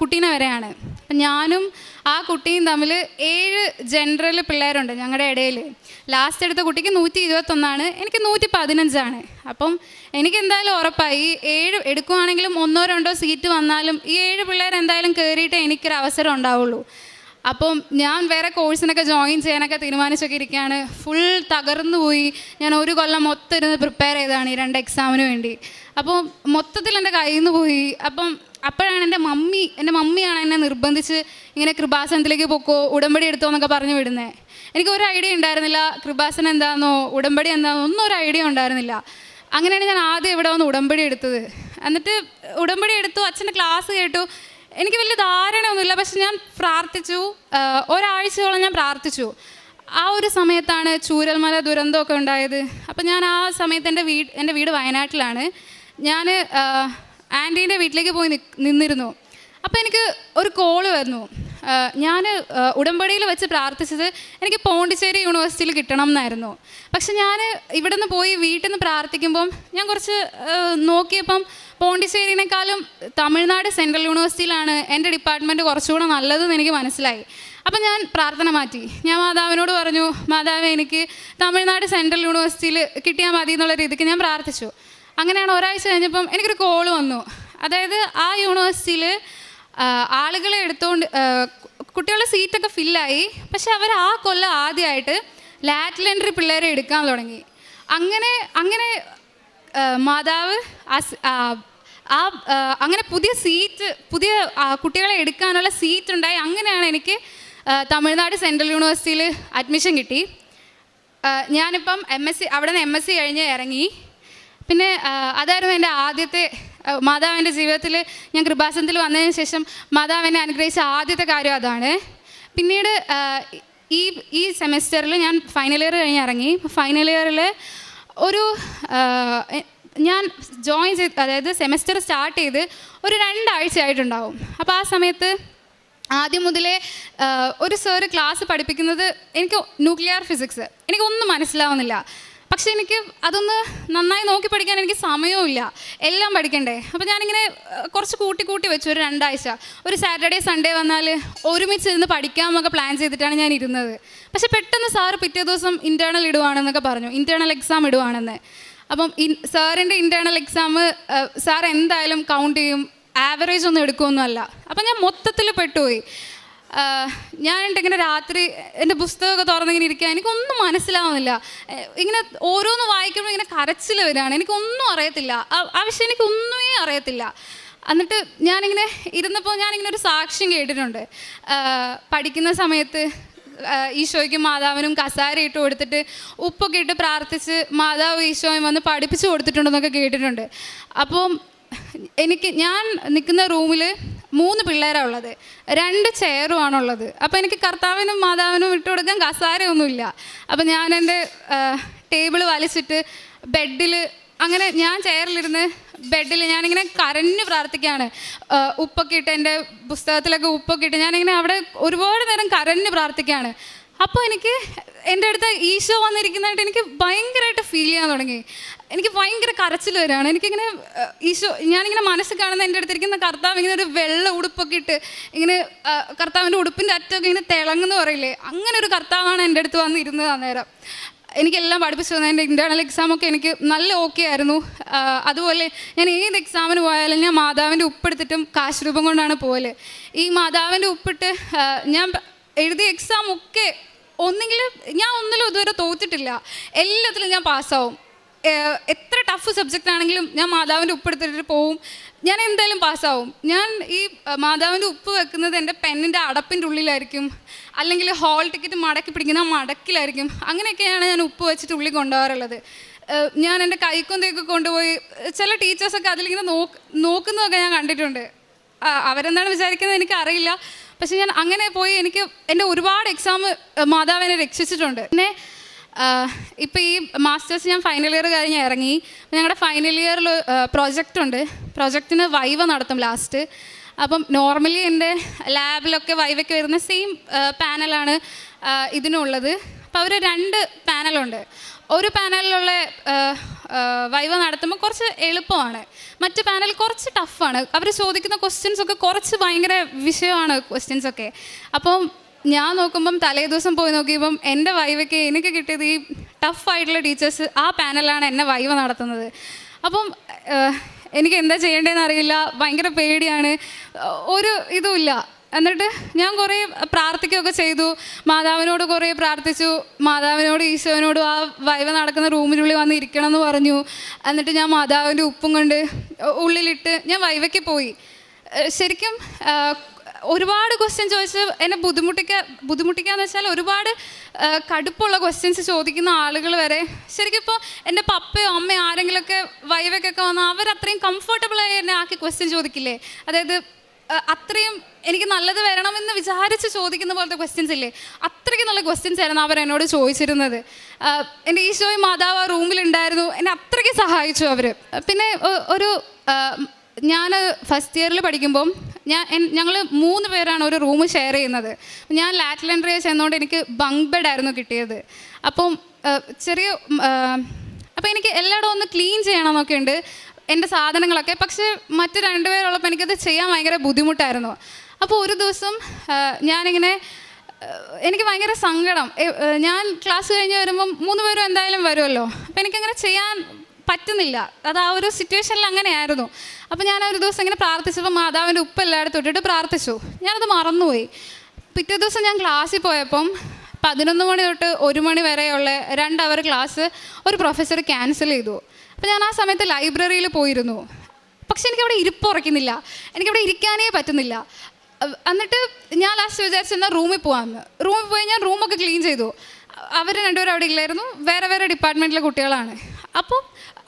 കുട്ടീനെ വരെയാണ്. അപ്പം ഞാനും ആ കുട്ടിയും തമ്മിൽ 7 ജനറൽ പിള്ളേരുണ്ട് ഞങ്ങളുടെ ഇടയിൽ. ലാസ്റ്റ് എടുത്ത കുട്ടിക്ക് 121, എനിക്ക് 115. അപ്പം എനിക്കെന്തായാലും ഉറപ്പായി ഈ 7 എടുക്കുവാണെങ്കിലും 1-2 സീറ്റ് വന്നാലും ഈ 7 പിള്ളേർ എന്തായാലും കയറിയിട്ടേ എനിക്കൊരു അവസരം ഉണ്ടാവുള്ളൂ. അപ്പം ഞാൻ വേറെ കോഴ്സിനൊക്കെ ജോയിൻ ചെയ്യാനൊക്കെ തീരുമാനിച്ചൊക്കെ ഇരിക്കുകയാണ്. ഫുൾ തകർന്നു പോയി. ഞാൻ 1 കൊല്ലം മൊത്തം ഇരുന്ന് പ്രിപ്പയർ ചെയ്തതാണ് ഈ 2 എക്സാമിന് വേണ്ടി. അപ്പോൾ മൊത്തത്തിൽ എൻ്റെ കയ്യിൽ നിന്ന് പോയി. അപ്പം അപ്പോഴാണ് എൻ്റെ മമ്മിയാണ് എന്നെ നിർബന്ധിച്ച് ഇങ്ങനെ കൃപാസനത്തിലേക്ക് പൊക്കോ, ഉടമ്പടി എടുത്തോ എന്നൊക്കെ പറഞ്ഞു വിടുന്നത്. എനിക്കൊരു ഐഡിയ ഉണ്ടായിരുന്നില്ല കൃപാസനം എന്താണെന്നോ ഉടമ്പടി എന്താണെന്നോ ഒന്നും ഒരു ഐഡിയ ഉണ്ടായിരുന്നില്ല. അങ്ങനെയാണ് ഞാൻ ആദ്യം ഇവിടെ വന്ന് ഉടമ്പടി എടുത്തത്. എന്നിട്ട് ഉടമ്പടി എടുത്തു, അച്ഛൻ്റെ ക്ലാസ് കേട്ടു. എനിക്ക് വലിയ ധാരണയൊന്നുമില്ല, പക്ഷെ ഞാൻ പ്രാർത്ഥിച്ചു. ഒരാഴ്ചയോളം ഞാൻ പ്രാർത്ഥിച്ചു. ആ ഒരു സമയത്താണ് ചൂരൽമല ദുരന്തമൊക്കെ ഉണ്ടായത്. അപ്പം ഞാൻ ആ സമയത്ത് എൻ്റെ വീട് വയനാട്ടിലാണ്. ഞാൻ ആൻറ്റീൻ്റെ വീട്ടിലേക്ക് പോയി നിന്നിരുന്നു. അപ്പോൾ എനിക്ക് ഒരു കോള് വന്നു. ഞാൻ ഉടമ്പടിയിൽ വെച്ച് പ്രാർത്ഥിച്ചത് എനിക്ക് പോണ്ടിച്ചേരി യൂണിവേഴ്സിറ്റിയിൽ കിട്ടണം എന്നായിരുന്നു. പക്ഷെ ഞാൻ ഇവിടെ നിന്ന് പോയി വീട്ടിൽ നിന്ന് പ്രാർത്ഥിക്കുമ്പം ഞാൻ കുറച്ച് നോക്കിയപ്പം പോണ്ടിച്ചേരിനേക്കാളും തമിഴ്നാട് സെൻട്രൽ യൂണിവേഴ്സിറ്റിയിലാണ് എൻ്റെ ഡിപ്പാർട്ട്മെൻറ്റ് കുറച്ചുകൂടെ നല്ലതെന്ന് എനിക്ക് മനസ്സിലായി. അപ്പം ഞാൻ പ്രാർത്ഥന മാറ്റി. ഞാൻ മാതാവിനോട് പറഞ്ഞു, മാതാവേ എനിക്ക് തമിഴ്നാട് സെൻട്രൽ യൂണിവേഴ്സിറ്റിയിൽ കിട്ടിയാൽ മതി എന്നുള്ള രീതിക്ക് ഞാൻ പ്രാർത്ഥിച്ചു. അങ്ങനെയാണ് ഒരാഴ്ച കഴിഞ്ഞപ്പം എനിക്കൊരു കോള് വന്നു. അതായത് ആ യൂണിവേഴ്സിറ്റിയിൽ ആളുകളെ എടുത്തുകൊണ്ട് കുട്ടികളുടെ സീറ്റൊക്കെ ഫില്ലായി. പക്ഷെ അവർ ആ കൊല്ലം ആദ്യമായിട്ട് ലാറ്ററൽ എൻട്രി പിള്ളേരെ എടുക്കാൻ തുടങ്ങി. അങ്ങനെ മാതാവ് അങ്ങനെ പുതിയ കുട്ടികളെ എടുക്കാനുള്ള സീറ്റ് ഉണ്ടായി. അങ്ങനെയാണ് എനിക്ക് തമിഴ്നാട് സെൻട്രൽ യൂണിവേഴ്സിറ്റിയിൽ അഡ്മിഷൻ കിട്ടി. ഞാനിപ്പം അവിടെ നിന്ന് MSc കഴിഞ്ഞ് ഇറങ്ങി. പിന്നെ അതായിരുന്നു എൻ്റെ ആദ്യത്തെ മാതാവിൻ്റെ ജീവിതത്തിൽ. ഞാൻ കൃപാസനത്തിൽ വന്നതിന് ശേഷം മാതാവ് എന്നെ അനുഗ്രഹിച്ച ആദ്യത്തെ കാര്യം അതാണ്. പിന്നീട് ഈ സെമസ്റ്ററിൽ ഞാൻ ഫൈനൽ ഇയർ കഴിഞ്ഞ് ഇറങ്ങി. ഫൈനൽ ഇയറിൽ ഞാൻ ജോയിൻ ചെയ്ത്, അതായത് സെമസ്റ്റർ സ്റ്റാർട്ട് ചെയ്ത് ഒരു 2 ആഴ്ചയായിട്ടുണ്ടാവും. അപ്പോൾ ആ സമയത്ത് ആദ്യം മുതലേ ഒരു സാറ് ക്ലാസ് പഠിപ്പിക്കുന്നത് എനിക്ക് ന്യൂക്ലിയർ ഫിസിക്സ് എനിക്കൊന്നും മനസ്സിലാവുന്നില്ല. പക്ഷേ എനിക്ക് അതൊന്ന് നന്നായി നോക്കി പഠിക്കാൻ എനിക്ക് സമയവുമില്ല, എല്ലാം പഠിക്കണ്ടേ. അപ്പോൾ ഞാനിങ്ങനെ കുറച്ച് കൂട്ടി വെച്ചു. ഒരു 2 ആഴ്ച, ഒരു സാറ്റർഡേ സൺഡേ വന്നാൽ ഒരുമിച്ചിരുന്ന് പഠിക്കാമെന്നൊക്കെ പ്ലാൻ ചെയ്തിട്ടാണ് ഞാൻ ഇരുന്നത്. പക്ഷെ പെട്ടെന്ന് സാറ് പിറ്റേ ദിവസം ഇൻറ്റേർണൽ ഇടുവാണെന്നൊക്കെ പറഞ്ഞു, ഇൻറ്റേർണൽ എക്സാം ഇടുവാണെന്ന്. അപ്പം സാറിൻ്റെ ഇൻറ്റേർണൽ എക്സാം സാർ എന്തായാലും കൗണ്ട് ചെയ്യും, ആവറേജ് ഒന്നും എടുക്കുമൊന്നുമല്ല. അപ്പം ഞാൻ മൊത്തത്തിൽ പെട്ടുപോയി. ഞാനിങ്ങനെ രാത്രി എൻ്റെ പുസ്തകമൊക്കെ തുറന്നിങ്ങനെ ഇരിക്കുക, എനിക്കൊന്നും മനസ്സിലാവുന്നില്ല. ഇങ്ങനെ ഓരോന്ന് വായിക്കുമ്പോൾ ഇങ്ങനെ കരച്ചിൽ വരികയാണ്. എനിക്കൊന്നും അറിയത്തില്ല, ആ വിഷയം എനിക്കൊന്നുമേ അറിയത്തില്ല. എന്നിട്ട് ഞാനിങ്ങനെ ഇരുന്നപ്പോൾ ഞാനിങ്ങനെ ഒരു സാക്ഷ്യം കേട്ടിട്ടുണ്ട്. പഠിക്കുന്ന സമയത്ത് ഈശോയ്ക്കും മാതാവിനും കസാര ഇട്ട് കൊടുത്തിട്ട് ഉപ്പൊക്കെ ഇട്ട് പ്രാർത്ഥിച്ച് മാതാവ് ഈശോയും വന്ന് പഠിപ്പിച്ച് കൊടുത്തിട്ടുണ്ടെന്നൊക്കെ കേട്ടിട്ടുണ്ട്. അപ്പം ഞാൻ നിൽക്കുന്ന റൂമിൽ 3 പിള്ളേരാണ് ഉള്ളത്, 2 ചെയറുമാണുള്ളത്. അപ്പോൾ എനിക്ക് കർത്താവിനും മാതാവിനും ഇട്ട് കൊടുക്കാൻ കസാരയൊന്നുമില്ല. അപ്പം ഞാൻ എൻ്റെ ടേബിൾ വലിച്ചിട്ട് ബെഡിൽ, അങ്ങനെ ഞാൻ ചെയറിലിരുന്ന് ബെഡിൽ ഞാനിങ്ങനെ കരഞ്ഞു പ്രാർത്ഥിക്കുകയാണ്. ഉപ്പൊക്കെ ഇട്ട്, എൻ്റെ പുസ്തകത്തിലൊക്കെ ഉപ്പൊക്കെ ഇട്ട് ഞാനിങ്ങനെ അവിടെ ഒരുപാട് നേരം കരഞ്ഞു പ്രാർത്ഥിക്കുകയാണ്. അപ്പോൾ എനിക്ക് എൻ്റെ അടുത്ത് ഈശോ വന്നിരിക്കുന്നതായിട്ട് എനിക്ക് ഭയങ്കരമായിട്ട് ഫീൽ ചെയ്യാൻ തുടങ്ങി. എനിക്ക് ഭയങ്കര കരച്ചിൽ വരികയാണ്. എനിക്കിങ്ങനെ ഞാനിങ്ങനെ മനസ്സിൽ കാണുന്ന എൻ്റെ അടുത്തിരിക്കുന്ന കർത്താവ് ഇങ്ങനെ ഒരു വെള്ള ഉടുപ്പൊക്കെ ഇട്ട് ഇങ്ങനെ കർത്താവിൻ്റെ ഉടുപ്പിൻ്റെ അറ്റമൊക്കെ ഇങ്ങനെ തിളങ്ങുന്നു പറയില്ലേ, അങ്ങനെ ഒരു കർത്താവാണ് എൻ്റെ അടുത്ത് വന്നിരുന്നത് അന്നേരം. എനിക്കെല്ലാം പഠിപ്പിച്ചു തന്നെ. എൻ്റെ ഇൻറ്റേർണൽ എക്സാമൊക്കെ എനിക്ക് നല്ല ഓക്കെ ആയിരുന്നു. അതുപോലെ ഞാൻ ഏത് എക്സാമിന് പോയാലും ഞാൻ മാതാവിൻ്റെ ഉപ്പെടുത്തിട്ടും കാശ് രൂപം കൊണ്ടാണ് പോകല്. ഈ മാതാവിൻ്റെ ഉപ്പിട്ട് ഞാൻ എഴുതിയ എക്സാമൊക്കെ ഒന്നിലും ഇതുവരെ തോറ്റിട്ടില്ല, എല്ലാത്തിലും ഞാൻ പാസ്സാവും. എത്ര ടഫ് സബ്ജക്റ്റ് ആണെങ്കിലും ഞാൻ മാതാവിൻ്റെ ഉപ്പെടുത്തിട്ട് പോവും, ഞാൻ എന്തായാലും പാസ്സാവും. ഞാൻ ഈ മാതാവിൻ്റെ ഉപ്പ് വെക്കുന്നത് എൻ്റെ പെന്നിൻ്റെ അടപ്പിൻ്റെ ഉള്ളിലായിരിക്കും, അല്ലെങ്കിൽ ഹാൾ ടിക്കറ്റ് മടക്കി പിടിക്കുന്ന മടക്കിലായിരിക്കും. അങ്ങനെയൊക്കെയാണ് ഞാൻ ഉപ്പ് വെച്ചിട്ട് ഉള്ളിൽ കൊണ്ടുപോകാറുള്ളത്. ഞാൻ എൻ്റെ കൈക്കൊന്തയൊക്കെ കൊണ്ടുപോയി ചില ടീച്ചേഴ്സൊക്കെ അതിലിങ്ങനെ നോക്കുന്നതൊക്കെ ഞാൻ കണ്ടിട്ടുണ്ട്. അവരെന്താണ് വിചാരിക്കുന്നത് എനിക്കറിയില്ല. പക്ഷെ ഞാൻ അങ്ങനെ പോയി എനിക്ക് എൻ്റെ ഒരുപാട് എക്സാം മാതാവിനെ രക്ഷിച്ചിട്ടുണ്ട്. പിന്നെ ഇപ്പോൾ ഈ മാസ്റ്റേഴ്സ് ഞാൻ ഫൈനൽ ഇയർ കഴിഞ്ഞ് ഇറങ്ങി. ഞങ്ങളുടെ ഫൈനൽ ഇയറിൽ പ്രോജക്റ്റ് ഉണ്ട്. പ്രോജക്റ്റിന് വൈവ നടത്തും ലാസ്റ്റ്. അപ്പം നോർമലി എൻ്റെ ലാബിലൊക്കെ വൈവയ്ക്ക് വരുന്ന സെയിം പാനലാണ് ഇതിനുള്ളത്. അപ്പോൾ അവർ 2 പാനലുണ്ട്. ഒരു പാനലിലുള്ള വൈവ നടത്തുമ്പോൾ കുറച്ച് എളുപ്പമാണ്, മറ്റു പാനൽ കുറച്ച് ടഫാണ്. അവർ ചോദിക്കുന്ന ക്വസ്റ്റ്യൻസൊക്കെ കുറച്ച് ഭയങ്കര വിഷയമാണ് ക്വസ്റ്റ്യൻസൊക്കെ. അപ്പം ഞാൻ നോക്കുമ്പം തലേ ദിവസം പോയി നോക്കിയപ്പം എൻ്റെ വൈവയ്ക്ക് എനിക്ക് കിട്ടിയത് ഈ ടഫായിട്ടുള്ള ടീച്ചേഴ്സ് ആ പാനലാണ് എന്നെ വൈവ നടത്തുന്നത്. അപ്പം എനിക്ക് എന്താ ചെയ്യേണ്ടതെന്ന് അറിയില്ല, ഭയങ്കര പേടിയാണ്, ഒരു ഇതുമില്ല. എന്നിട്ട് ഞാൻ കുറേ പ്രാർത്ഥിക്കുകയൊക്കെ ചെയ്തു, മാതാവിനോട് കുറേ പ്രാർത്ഥിച്ചു. മാതാവിനോട് ഈശോനോടും ആ വൈവ നടക്കുന്ന റൂമിനുള്ളിൽ വന്ന് ഇരിക്കണം എന്ന് പറഞ്ഞു. എന്നിട്ട് ഞാൻ മാതാവിൻ്റെ ഉപ്പും കൊണ്ട് ഉള്ളിലിട്ട് ഞാൻ വൈവയ്ക്ക് പോയി. ശരിക്കും ഒരുപാട് ക്വസ്റ്റ്യൻ ചോദിച്ച് എന്നെ ബുദ്ധിമുട്ടിക്കാന്ന് വെച്ചാൽ ഒരുപാട് കടുപ്പുള്ള ക്വസ്റ്റ്യൻസ് ചോദിക്കുന്ന ആളുകൾ വരെ ശരിക്കും ഇപ്പോൾ എൻ്റെ പപ്പയോ അമ്മയോ ആരെങ്കിലുമൊക്കെ വൈവയ്ക്കൊക്കെ വന്നാൽ അവരത്രയും കംഫർട്ടബിളായി എന്നെ ആക്കി ക്വസ്റ്റ്യൻ ചോദിക്കില്ലേ, അതായത് അത്രയും എനിക്ക് നല്ലത് വരണമെന്ന് വിചാരിച്ച് ചോദിക്കുന്ന പോലത്തെ ക്വസ്റ്റ്യൻസ് ഇല്ലേ, അത്രയ്ക്ക് നല്ല ക്വസ്റ്റ്യൻസ് ആയിരുന്നു അവർ എന്നോട് ചോദിച്ചിരുന്നത്. എൻ്റെ ഈശോയും മാതാവ് ആ റൂമിലുണ്ടായിരുന്നു, എന്നെ അത്രയ്ക്ക് സഹായിച്ചു അവർ. പിന്നെ ഒരു ഞാൻ ഫസ്റ്റ് ഇയറിൽ പഠിക്കുമ്പം ഞങ്ങൾ 3 പേരാണ് ഒരു റൂം ഷെയർ ചെയ്യുന്നത്. ഞാൻ ലാറ്ററൽ എൻട്രി ചെന്നുകൊണ്ട് എനിക്ക് ബങ്ക് ബെഡായിരുന്നു കിട്ടിയത്. അപ്പം അപ്പോൾ എനിക്ക് എല്ലായിടവും ഒന്ന് ക്ലീൻ ചെയ്യണമെന്നൊക്കെ ഉണ്ട് എൻ്റെ സാധനങ്ങളൊക്കെ. പക്ഷേ മറ്റ് 2 പേരുള്ളപ്പോൾ എനിക്കത് ചെയ്യാൻ ഭയങ്കര ബുദ്ധിമുട്ടായിരുന്നു. അപ്പോൾ ഒരു ദിവസം എനിക്ക് ഭയങ്കര സങ്കടം. ഞാൻ ക്ലാസ് കഴിഞ്ഞ് വരുമ്പം 3 പേരും എന്തായാലും വരുമല്ലോ, അപ്പോൾ എനിക്കങ്ങനെ ചെയ്യാൻ പറ്റുന്നില്ല. അത് ആ ഒരു സിറ്റുവേഷനിൽ അങ്ങനെയായിരുന്നു. അപ്പോൾ ഞാൻ ഒരു ദിവസം ഇങ്ങനെ പ്രാർത്ഥിച്ചപ്പോൾ മാതാവിൻ്റെ ഉപ്പ് എല്ലായിടത്തും ഇട്ടിട്ട് പ്രാർത്ഥിച്ചു. ഞാനത് മറന്നുപോയി. പിറ്റേ ദിവസം ഞാൻ ക്ലാസ്സിൽ പോയപ്പം 11 മണി തൊട്ട് 1 മണി വരെയുള്ള 2 അവർ ക്ലാസ് ഒരു പ്രൊഫസർ ക്യാൻസൽ ചെയ്തു. അപ്പോൾ ഞാൻ ആ സമയത്ത് ലൈബ്രറിയിൽ പോയിരുന്നു. പക്ഷെ എനിക്കവിടെ ഇരിപ്പുറയ്ക്കുന്നില്ല, എനിക്കവിടെ ഇരിക്കാനേ പറ്റുന്നില്ല. എന്നിട്ട് ഞാൻ ലാസ്റ്റ് വിചാരിച്ചെന്നാൽ റൂമിൽ പോകാമെന്ന്. റൂമിൽ പോയി ഞാൻ റൂമൊക്കെ ക്ലീൻ ചെയ്തു. അവർ 2 പേരും അവിടെ ഇല്ലായിരുന്നു, വേറെ ഡിപ്പാർട്ട്മെൻറ്റിലെ കുട്ടികളാണ്. അപ്പോൾ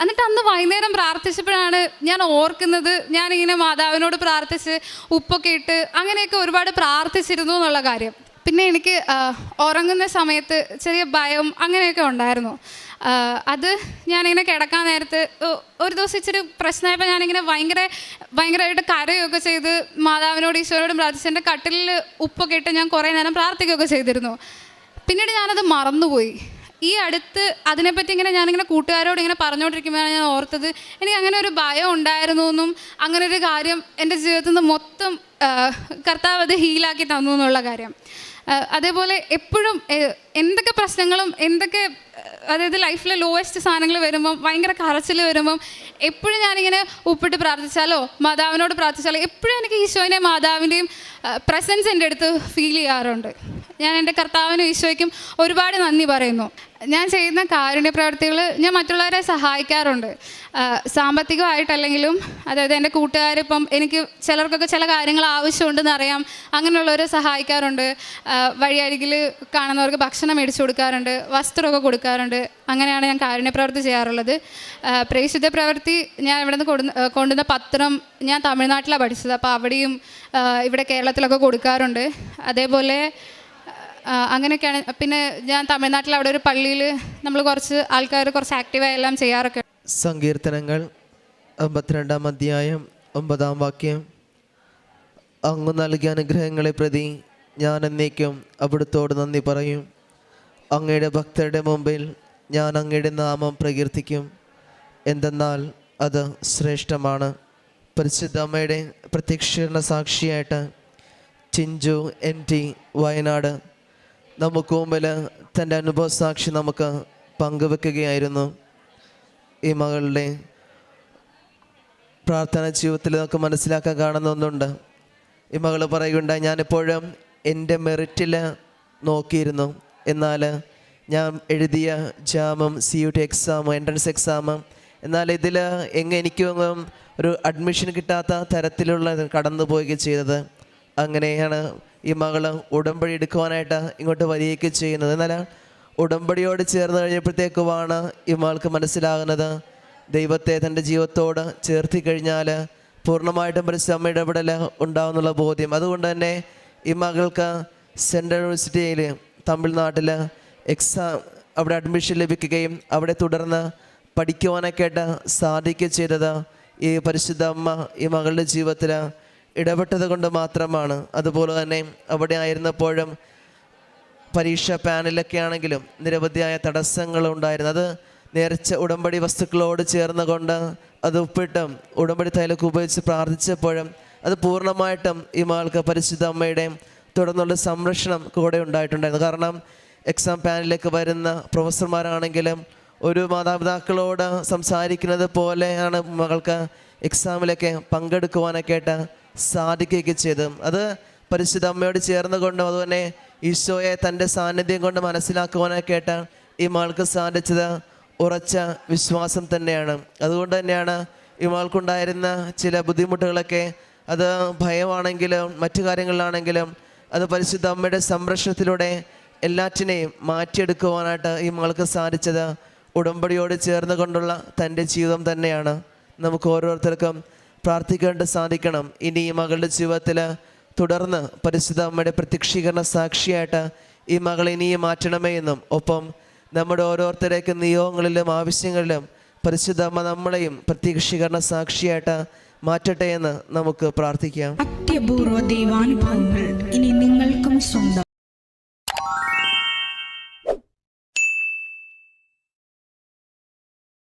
എന്നിട്ട് അന്ന് വൈകുന്നേരം പ്രാർത്ഥിച്ചപ്പോഴാണ് ഞാൻ ഓർക്കുന്നത്, ഞാനിങ്ങനെ മാതാവിനോട് പ്രാർത്ഥിച്ച് ഉപ്പൊക്കെ ഇട്ട് അങ്ങനെയൊക്കെ ഒരുപാട് പ്രാർത്ഥിച്ചിരുന്നു എന്നുള്ള കാര്യം. പിന്നെ എനിക്ക് ഉറങ്ങുന്ന സമയത്ത് ചെറിയ ഭയം അങ്ങനെയൊക്കെ ഉണ്ടായിരുന്നു. അത് ഞാനിങ്ങനെ കിടക്കാൻ നേരത്ത് ഒരു ദിവസം ഇച്ചിരി പ്രശ്നമായപ്പോൾ ഞാനിങ്ങനെ ഭയങ്കരമായിട്ട് കരയൊക്കെ ചെയ്ത് മാതാവിനോട് ഈശോയോടും പ്രാർത്ഥിച്ച് എൻ്റെ കട്ടിലിൽ ഉപ്പൊക്കെ ഇട്ട് ഞാൻ കുറേ നേരം പ്രാർത്ഥിക്കുകയൊക്കെ ചെയ്തിരുന്നു. പിന്നീട് ഞാനത് മറന്നുപോയി. ഈ അടുത്ത് അതിനെപ്പറ്റി ഞാനിങ്ങനെ കൂട്ടുകാരോട് ഇങ്ങനെ പറഞ്ഞുകൊണ്ടിരിക്കുമ്പോഴാണ് ഞാൻ ഓർത്തത്, എനിക്ക് അങ്ങനെ ഒരു ഭയം ഉണ്ടായിരുന്നു എന്നും അങ്ങനെ ഒരു കാര്യം എൻ്റെ ജീവിതത്തിൽ നിന്ന് മൊത്തം കർത്താവ് അത് ഹീലാക്കി തന്നു എന്നുള്ള കാര്യം. അതേപോലെ എപ്പോഴും എന്തൊക്കെ പ്രശ്നങ്ങളും അതായത് ലൈഫിലെ ലോവസ്റ്റ് സാധനങ്ങൾ വരുമ്പം, ഭയങ്കര കരച്ചിൽ വരുമ്പം എപ്പോഴും ഞാനിങ്ങനെ ഉപ്പിട്ട് പ്രാർത്ഥിച്ചാലോ മാതാവിനോട് പ്രാർത്ഥിച്ചാലോ എപ്പോഴും എനിക്ക് ഈശോയിൻ്റെയും മാതാവിൻ്റെയും പ്രസൻസ് എൻ്റെ അടുത്ത് ഫീൽ ചെയ്യാറുണ്ട്. ഞാൻ എൻ്റെ കർത്താവിനും ഈശോയ്ക്കും ഒരുപാട് നന്ദി പറയുന്നു. ഞാൻ ചെയ്യുന്ന കാരുണ്യ പ്രവർത്തികൾ ഞാൻ മറ്റുള്ളവരെ സഹായിക്കാറുണ്ട്, സാമ്പത്തികമായിട്ടല്ലെങ്കിലും. അതായത് എൻ്റെ കൂട്ടുകാരിപ്പം എനിക്ക് ചിലർക്കൊക്കെ ചില കാര്യങ്ങൾ ആവശ്യമുണ്ടെന്ന് അറിയാം, അങ്ങനെയുള്ളവരെ സഹായിക്കാറുണ്ട്. വഴിയരികിൽ കാണുന്നവർക്ക് ഭക്ഷണം മേടിച്ചു കൊടുക്കാറുണ്ട്, വസ്ത്രമൊക്കെ കൊടുക്കാറുണ്ട്. അങ്ങനെയാണ് ഞാൻ കാരുണ്യ പ്രവൃത്തി ചെയ്യാറുള്ളത്. പ്രേക്ഷിത പ്രവൃത്തി ഞാൻ ഇവിടെ നിന്ന് കൊണ്ടുവന്ന പത്രം ഞാൻ തമിഴ്നാട്ടിലാണ് പഠിച്ചത്, അപ്പോൾ അവിടെയും ഇവിടെ കേരളത്തിലൊക്കെ കൊടുക്കാറുണ്ട്. അതേപോലെ അങ്ങനെയൊക്കെയാണ്. പിന്നെ ഞാൻ തമിഴ്നാട്ടിൽ അവിടെ ഒരു പള്ളിയിൽ നമ്മൾ കുറച്ച് ആൾക്കാർ കുറച്ച് ആക്റ്റീവായി എല്ലാം ചെയ്യാറൊക്കെ. സങ്കീർത്തനങ്ങൾ 52-ാം അധ്യായം 9-ാം വാക്യം. അങ്ങ് നൽകിയ അനുഗ്രഹങ്ങളെ പ്രതി ഞാൻ എന്നേക്കും അവിടുത്തോട് നന്ദി പറയും. അങ്ങയുടെ ഭക്തരുടെ മുമ്പിൽ ഞാൻ അങ്ങയുടെ നാമം പ്രകീർത്തിക്കും, എന്തെന്നാൽ അത് ശ്രേഷ്ഠമാണ്. പരിശുദ്ധ അമ്മയുടെ പ്രത്യക്ഷീകരണ സാക്ഷിയായിട്ട് ചിഞ്ചു NT വയനാട് നമുക്ക് മുമ്പിൽ തൻ്റെ അനുഭവ സാക്ഷി നമുക്ക് പങ്കുവെക്കുകയായിരുന്നു. ഈ മകളുടെ പ്രാർത്ഥന ജീവിതത്തിൽ നമുക്ക് മനസ്സിലാക്കാൻ കാണുന്ന ഒന്നുണ്ട്. ഈ മകൾ പറയുകയുണ്ടായി, ഞാനെപ്പോഴും എൻ്റെ മെറിറ്റിൽ നോക്കിയിരുന്നു, എന്നാൽ ഞാൻ എഴുതിയ ജാമും CUT എക്സാമും എൻട്രൻസ് എക്സാമും, എന്നാൽ ഇതിൽ എനിക്കൊന്നും ഒരു അഡ്മിഷൻ കിട്ടാത്ത തരത്തിലുള്ള കടന്നു പോവുകയും ചെയ്തത്. അങ്ങനെയാണ് ഈ മകൾ ഉടമ്പടി എടുക്കുവാനായിട്ട് ഇങ്ങോട്ട് വരികയൊക്കെ ചെയ്യുന്നത്. എന്നാൽ ഉടമ്പടിയോട് ചേർന്ന് കഴിഞ്ഞപ്പോഴത്തേക്കുമാണ് ഈ മകൾക്ക് മനസ്സിലാകുന്നത്, ദൈവത്തെ തൻ്റെ ജീവിതത്തോട് ചേർത്തി കഴിഞ്ഞാൽ പൂർണ്ണമായിട്ടും പരിശുദ്ധ അമ്മയുടെ ഇടപെടൽ ഉണ്ടാകുന്നുള്ള ബോധ്യം. അതുകൊണ്ട് തന്നെ ഈ മകൾക്ക് സെൻട്രൽ യൂണിവേഴ്സിറ്റിയിൽ തമിഴ്നാട്ടിൽ അവിടെ അഡ്മിഷൻ ലഭിക്കുകയും അവിടെ തുടർന്ന് പഠിക്കുവാനൊക്കെ ആയിട്ട് സാധിക്കുകയും ചെയ്തത് ഈ പരിശുദ്ധ അമ്മ ഈ മകളുടെ ജീവിതത്തിൽ ഇടപെട്ടത് കൊണ്ട് മാത്രമാണ്. അതുപോലെ തന്നെ അവിടെ ആയിരുന്നപ്പോഴും പരീക്ഷാ പാനലൊക്കെ ആണെങ്കിലും നിരവധിയായ തടസ്സങ്ങളുണ്ടായിരുന്നു. അത് നേർച്ച ഉടമ്പടി വസ്തുക്കളോട് ചേർന്നുകൊണ്ട് അത് ഉപ്പിട്ടും ഉടമ്പടി തൈലൊക്കെ ഉപയോഗിച്ച് പ്രാർത്ഥിച്ചപ്പോഴും അത് പൂർണ്ണമായിട്ടും ഈ മകൾക്ക് പരിശുദ്ധ അമ്മയുടെ തുടർന്നുള്ള സംരക്ഷണം കൂടെ ഉണ്ടായിട്ടുണ്ടായിരുന്നു. കാരണം എക്സാം പാനലിലേക്ക് വരുന്ന പ്രൊഫസർമാരാണെങ്കിലും ഒരു മാതാപിതാക്കളോട് സംസാരിക്കുന്നത് പോലെയാണ് മകൾക്ക് എക്സാമിലൊക്കെ പങ്കെടുക്കുവാനൊക്കെ ആയിട്ട് സാധിക്കുകയൊക്കെ ചെയ്തു. അത് പരിശുദ്ധ അമ്മയോട് ചേർന്നുകൊണ്ടും അതുപോലെ ഈശോയെ തൻ്റെ സാന്നിധ്യം കൊണ്ട് മനസ്സിലാക്കുവാനൊക്കെ ആയിട്ട് ഈ മകൾക്ക് സാധിച്ചത് ഉറച്ച വിശ്വാസം തന്നെയാണ്. അതുകൊണ്ട് തന്നെയാണ് ഈ മകൾക്കുണ്ടായിരുന്ന ചില ബുദ്ധിമുട്ടുകളൊക്കെ അത് ഭയമാണെങ്കിലും മറ്റു കാര്യങ്ങളിലാണെങ്കിലും അത് പരിശുദ്ധ അമ്മയുടെ സംരക്ഷണത്തിലൂടെ എല്ലാറ്റിനെയും മാറ്റിയെടുക്കുവാനായിട്ട് ഈ മകൾക്ക് സാധിച്ചത് ഉടമ്പടിയോട് ചേർന്ന് കൊണ്ടുള്ള തൻ്റെ ജീവിതം തന്നെയാണ്. നമുക്ക് ഓരോരുത്തർക്കും പ്രാർത്ഥിക്കേണ്ട സാധിക്കണം. ഇനി ഈ മകളുടെ ജീവിതത്തിൽ തുടർന്ന് പരിശുദ്ധ അമ്മയുടെ പ്രത്യക്ഷീകരണ സാക്ഷിയായിട്ട് ഈ മകളെ ഇനിയും മാറ്റണമേ എന്നും, ഒപ്പം നമ്മുടെ ഓരോരുത്തരുടെയൊക്കെ നിയോഗങ്ങളിലും ആവശ്യങ്ങളിലും പരിശുദ്ധ അമ്മ നമ്മളെയും പ്രത്യക്ഷീകരണ സാക്ഷിയായിട്ട് മാറ്റട്ടെ എന്ന് നമുക്ക് പ്രാർത്ഥിക്കാം. അത്യപൂർവ ദൈവാനുഭവങ്ങൾ